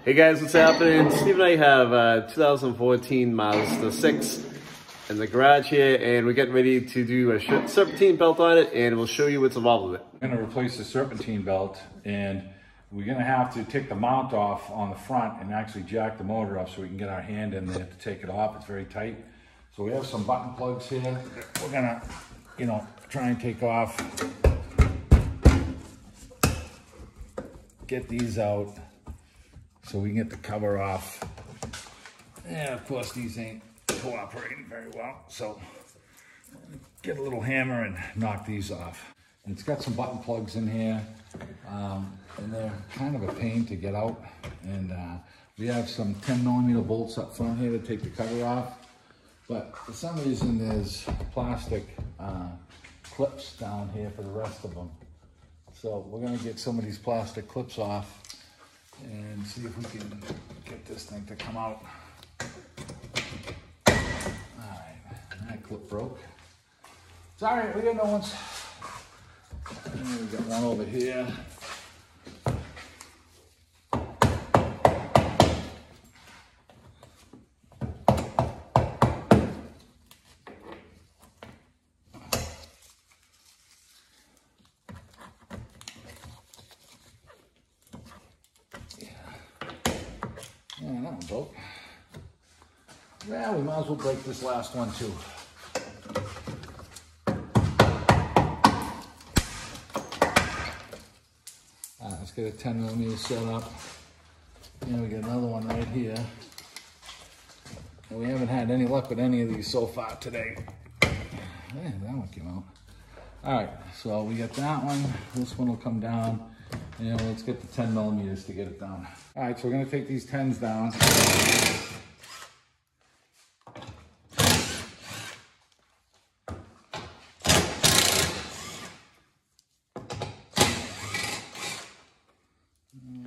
Hey guys, what's happening? Steve and I have a 2014 Mazda 6 in the garage here, and we're getting ready to do a serpentine belt on it, and we'll show you what's involved with it. We're going to replace the serpentine belt, and we're going to have to take the mount off on the front and actually jack the motor up so we can get our hand in there to take it off. It's very tight. So we have some button plugs here. We're going to, try and take off. Get these out so we can get the cover off. And of course these ain't cooperating very well, so get a little hammer and knock these off. And it's got some button plugs in here, and they're kind of a pain to get out. And we have some 10mm bolts up front here to take the cover off, but for some reason there's plastic clips down here for the rest of them. So we're going to get some of these plastic clips off and see if we can get this thing to come out. Alright, that clip broke. It's alright, we got no ones. And we got one over here. Yeah, that one broke. Yeah, we might as well break this last one too. Let's get a 10mm set up. And we got another one right here. And we haven't had any luck with any of these so far today. Yeah, that one came out. All right, so we got that one. This one will come down. And let's get the 10mm to get it down. All right, so we're gonna take these 10s down.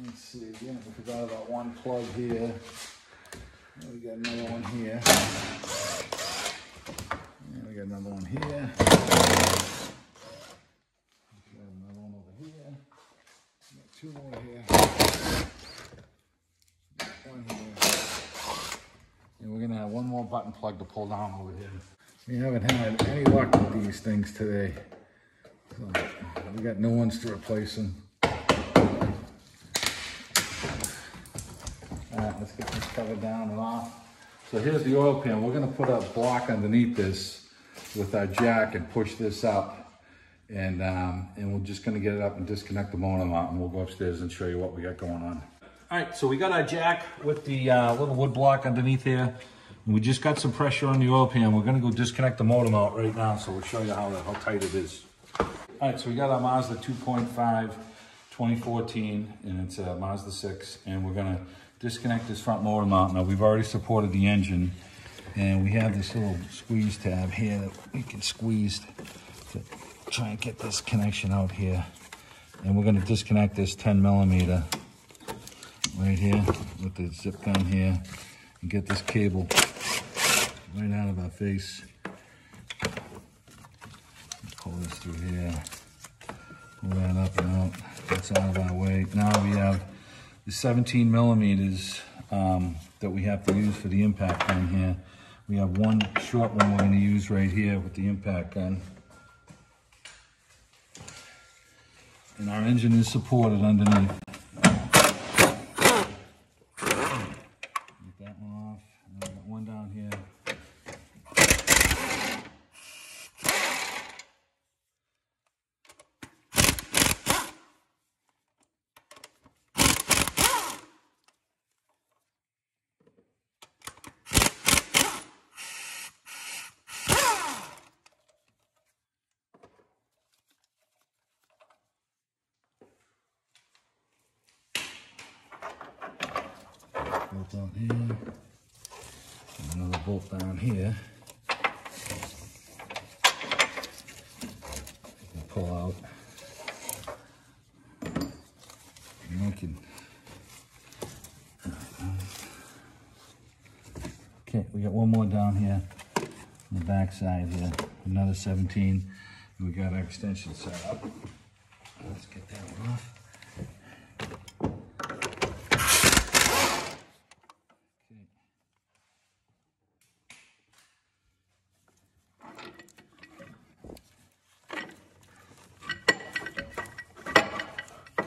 Let's see, again, we forgot about one plug here. And we got another one here. And we got another one here. We got another one over here. We got two more here. One here. And we're gonna have one more button plug to pull down over here. We haven't had any luck with these things today. So we got new ones to replace them. Alright, let's get this cover down and off. So here's the oil pan. We're gonna put a block underneath this with our jack and push this up. And we're just gonna get it up and disconnect the motor mount, and we'll go upstairs and show you what we got going on. All right, so we got our jack with the little wood block underneath here. And we just got some pressure on the oil pan. We're gonna go disconnect the motor mount right now, so we'll show you how tight it is. All right, so we got our Mazda 2.5 2014, and it's a Mazda 6, and we're gonna disconnect this front motor mount. Now we've already supported the engine, and we have this little squeeze tab here that we can squeeze to try and get this connection out here. And we're gonna disconnect this 10mm right here with the zip gun here and get this cable right out of our face. Pull this through here, pull that up and out. That's out of our way. Now we have the 17mm that we have to use for the impact gun here. We have one short one we're going to use right here with the impact gun. And our engine is supported underneath. Get that one off. And we got one down here. Bolt down here, and another bolt down here. You can pull out, and we can. Okay, we got one more down here on the back side here, another 17. We got our extension set up. Let's get that one off.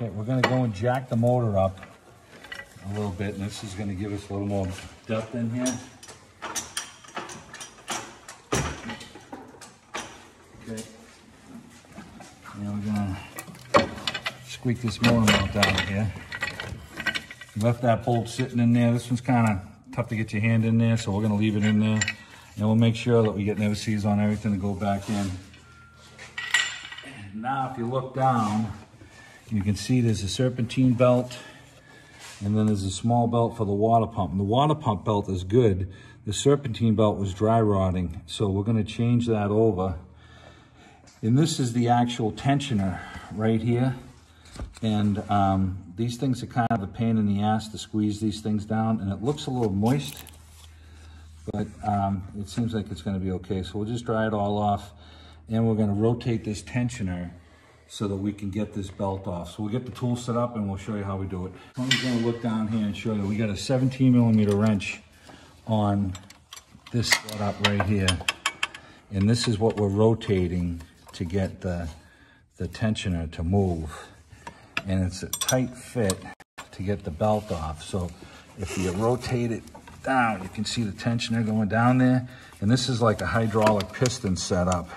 Okay, we're gonna go and jack the motor up a little bit, and this is gonna give us a little more depth in here. Okay. Now we're gonna squeak this motor mount down here. You left that bolt sitting in there. This one's kind of tough to get your hand in there, so we're gonna leave it in there. And we'll make sure that we get never sees on everything to go back in. And now if you look down, you can see there's a serpentine belt, and then there's a small belt for the water pump. And the water pump belt is good. The serpentine belt was dry rotting, so we're gonna change that over. And this is the actual tensioner right here. And these things are kind of a pain in the ass to squeeze these things down, and it looks a little moist, but it seems like it's gonna be okay. So we'll just dry it all off, and we're gonna rotate this tensioner so that we can get this belt off. So we'll get the tool set up and we'll show you how we do it. I'm just gonna look down here and show you, we got a 17mm wrench on this setup right here. And this is what we're rotating to get the tensioner to move. And it's a tight fit to get the belt off. So if you rotate it down, you can see the tensioner going down there. And this is like a hydraulic piston setup.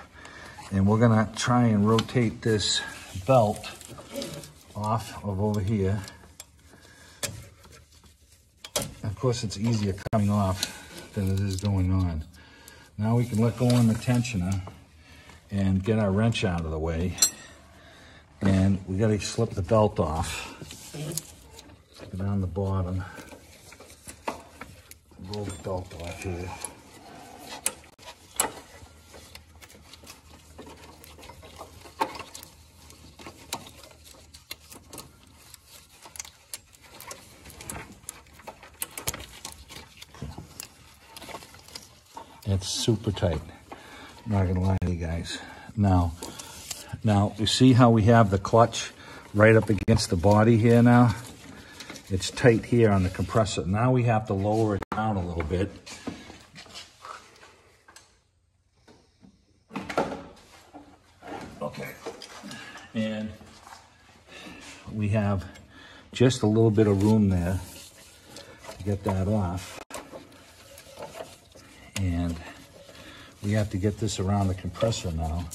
And we're gonna try and rotate this belt off of over here. Of course, it's easier coming off than it is going on. Now we can let go on the tensioner and get our wrench out of the way. And we gotta slip the belt off. Go down the bottom. Roll the belt off here. It's super tight. I'm not gonna lie to you guys. Now, you see how we have the clutch right up against the body here now? It's tight here on the compressor. Now we have to lower it down a little bit. Okay. And we have just a little bit of room there to get that off. And we have to get this around the compressor now.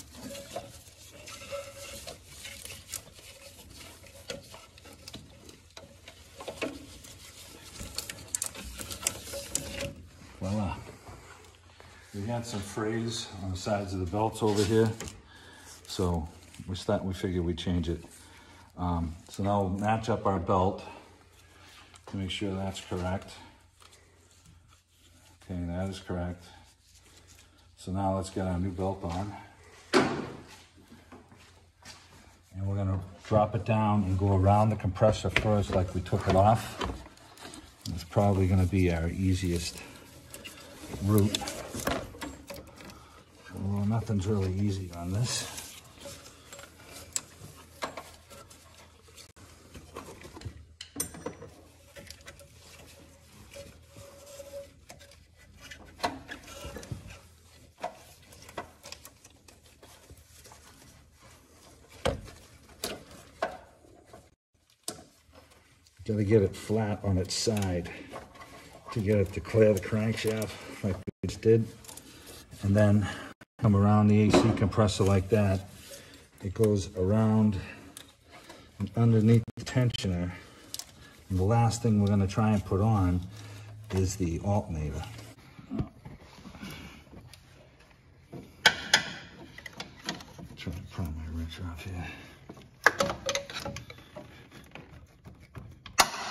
Voila. We had some frays on the sides of the belts over here, so we figured we'd change it. So now we'll match up our belt to make sure that's correct. Okay, that is correct. So now let's get our new belt on. And we're gonna drop it down and go around the compressor first like we took it off. It's probably gonna be our easiest route. Well, nothing's really easy on this. Got to get it flat on its side to get it to clear the crankshaft like we just did. And then come around the AC compressor like that. It goes around and underneath the tensioner. And the last thing we're going to try and put on is the alternator. Try to pry my wrench off here.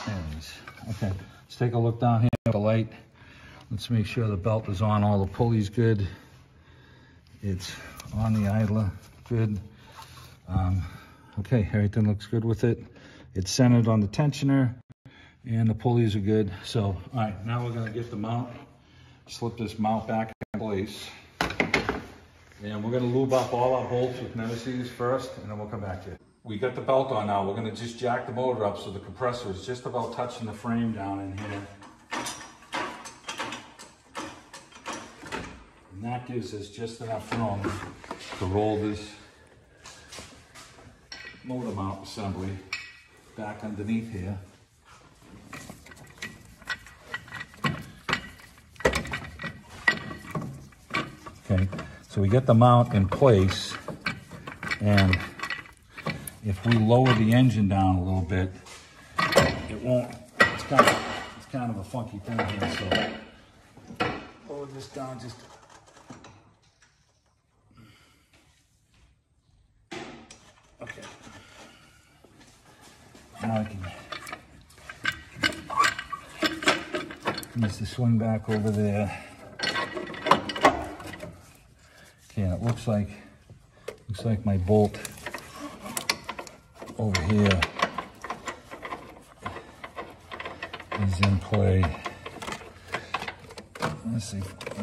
There it is. Okay, let's take a look down here at the light. Let's make sure the belt is on, all the pulleys good. It's on the idler, good. Okay, everything looks good with it. It's centered on the tensioner and the pulleys are good. So, all right, now we're gonna get the mount, slip this mount back in place. And we're gonna lube up all our bolts with nemesis first, and then we'll come back to it. We got the belt on now. We're gonna just jack the motor up so the compressor is just about touching the frame down in here. And that gives us just enough room to roll this motor mount assembly back underneath here. Okay, so we get the mount in place, and if we lower the engine down a little bit, it won't, it's kind of a funky thing here, so lower this down just, okay. Now I can use the swing back over there. Okay, and it looks like my bolt over here is in play. Let's see. I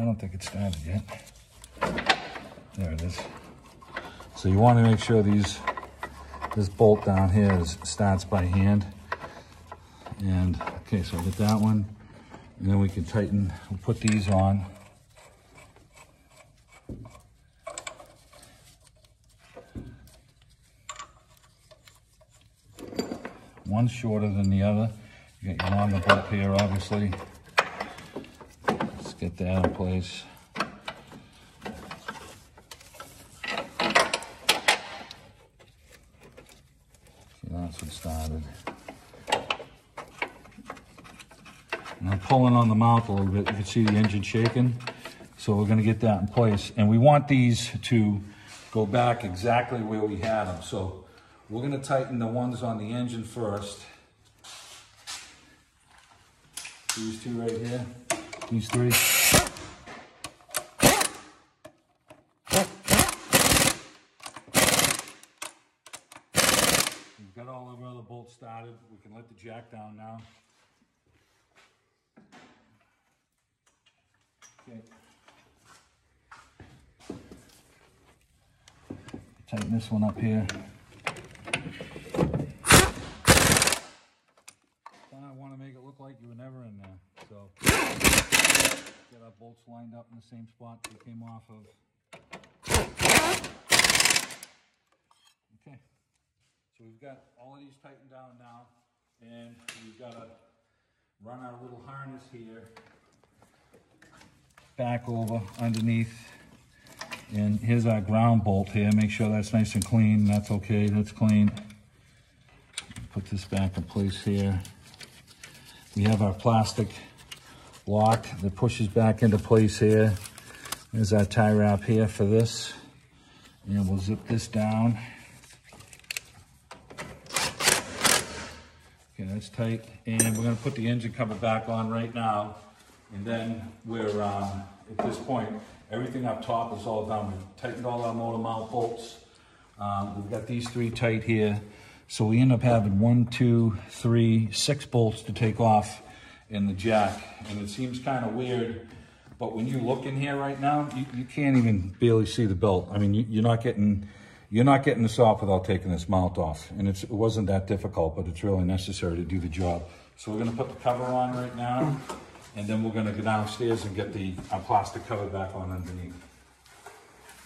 don't think it started yet. There it is. So you want to make sure this bolt down here starts by hand. And okay, so I get that one, and then we can tighten. We'll put these on. One's shorter than the other. You got your longer bolt here, obviously. Let's get that in place. Okay, that's what started. And I'm pulling on the mount a little bit. You can see the engine shaking. So we're gonna get that in place. And we want these to go back exactly where we had them. So we're gonna tighten the ones on the engine first. These two right here, these three. We've got all of our other bolts started. We can let the jack down now. Okay. Tighten this one up here. I want to make it look like you were never in there. So get our bolts lined up in the same spot we came off of. Okay. So we've got all of these tightened down now, and we've got to run our little harness here back over underneath. And here's our ground bolt here. Make sure that's nice and clean. That's okay, that's clean. Put this back in place here. We have our plastic lock that pushes back into place here. There's our tie wrap here for this. And we'll zip this down. Okay, that's tight. And we're gonna put the engine cover back on right now. And then we're, at this point, everything up top is all done. We've tightened all our motor mount bolts. We've got these three tight here. So we end up having 1, 2, 3, 6 bolts to take off in the jack. And it seems kind of weird, but when you look in here right now, you can't even barely see the belt. I mean, you're not getting this off without taking this mount off. And it wasn't that difficult, but it's really necessary to do the job. So we're gonna put the cover on right now, and then we're gonna go downstairs and get our plastic cover back on underneath.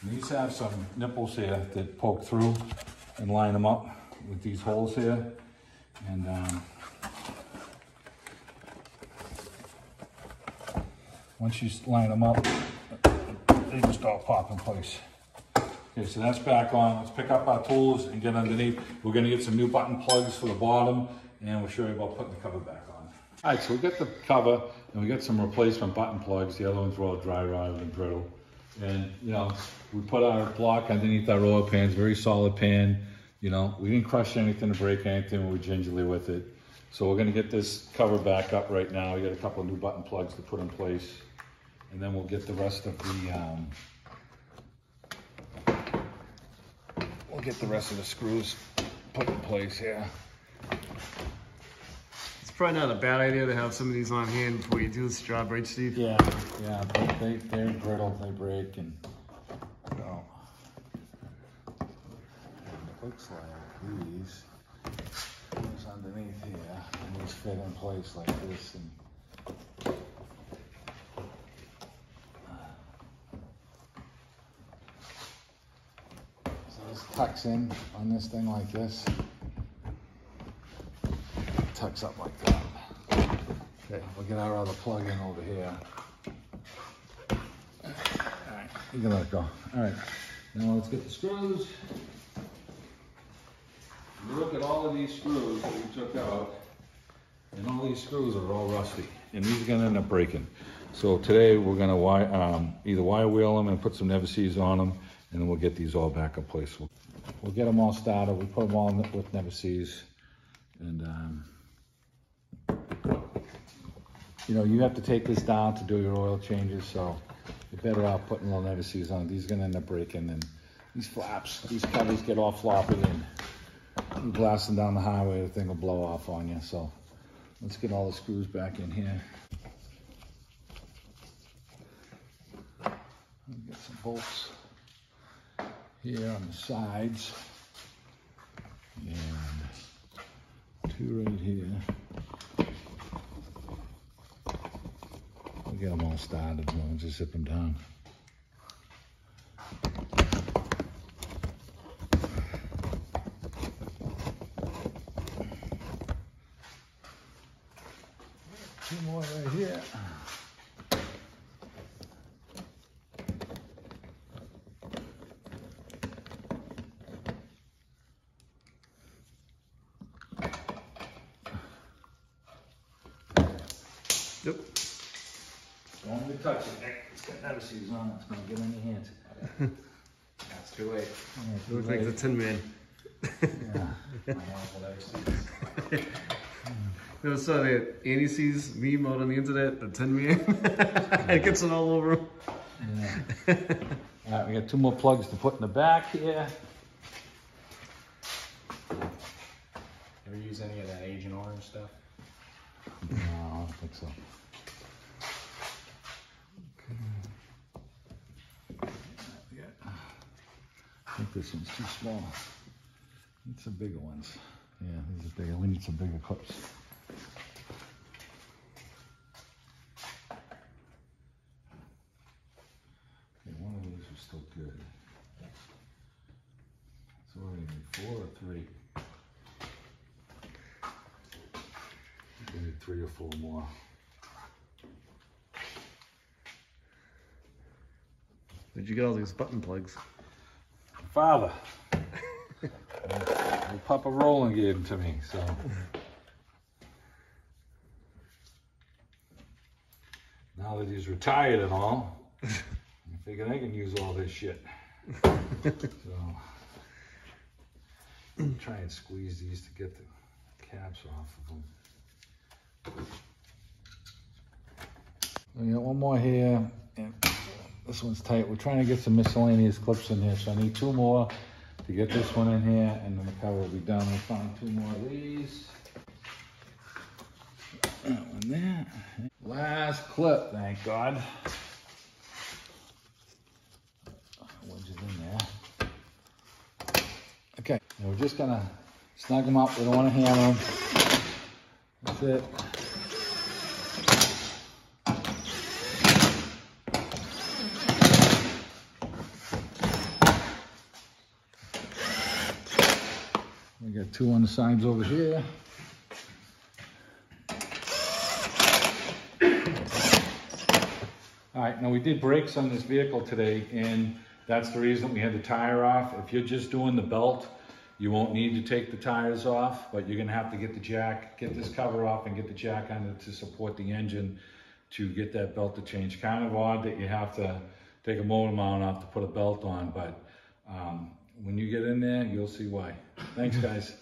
And these have some nipples here that poke through and line them up with these holes here. And once you line them up, they just all pop in place. Okay, so that's back on. Let's pick up our tools and get underneath. We're gonna get some new button plugs for the bottom, and we'll show you about putting the cover back on. All right, so we got the cover, and we got some replacement button plugs. The other ones were all dry rotted and brittle. And, you know, we put our block underneath our oil pans, very solid pan. You know, we didn't crush anything to break anything. We're gingerly with it. So we're gonna get this cover back up right now. We got a couple of new button plugs to put in place. And then we'll get the rest of the screws put in place here. It's probably not a bad idea to have some of these on hand before you do this job, right, Steve? Yeah, they're brittle, they break, and so it looks like these goes underneath here, and these fit in place like this. And so this tucks in on this thing like this. tucks up like that. Okay, we'll get our other plug in over here. All right, you can let it go. All right, now let's get the screws. You look at all of these screws that we took out, and all these screws are all rusty, and these are gonna end up breaking. So today we're gonna either wire wheel them and put some never sees on them, and then we'll get these all back in place. We'll get them all started. We put them all with never sees, and you know, you have to take this down to do your oil changes, so you're better off putting little never sees on. These are gonna end up breaking, and these flaps, these covers get all floppy, and you blast them down the highway, the thing will blow off on you. So let's get all the screws back in here. Get some bolts here on the sides, and 2 right here. We'll get them all started, and we'll just zip them down. 2 more right here. Yep. Don't even touch it, Nick. It's got never sees on it. It's going to get in your hands. That's too late. Yeah, It looks like the Tin Man. Yeah. I have never sees. There was that Andy sees meme out on the internet, the Tin Man. It gets it all over him. Yeah. All right, we got 2 more plugs to put in the back here. Ever use any of that Agent Orange stuff? No, I don't think so. I think this one's too small. Need some bigger ones. Yeah, these are bigger. We need some bigger clips. Okay, one of these are still good. So what do we need, 4 or 3? We need 3 or 4 more. Where'd you get all these button plugs? Father. My Papa Roland gave them to me, so. Now that he's retired and all, I figured I can use all this shit. So, try and squeeze these to get the caps off of them. We got 1 more here, and this one's tight. We're trying to get some miscellaneous clips in here, so I need 2 more to get this one in here, and then the cover will be done. We'll find 2 more of these. That one there. Last clip, thank God. Wedge it in there. Okay, and we're just gonna snug them up. We don't want to hammer them. That's it. We got 2 on the sides over here. All right, now we did brakes on this vehicle today, and that's the reason we had the tire off. If you're just doing the belt, you won't need to take the tires off, but you're gonna have to get the jack, get this cover off and get the jack on it to support the engine to get that belt to change. Kind of odd that you have to take a motor mount off to put a belt on, but when you get in there, you'll see why. Thanks, guys.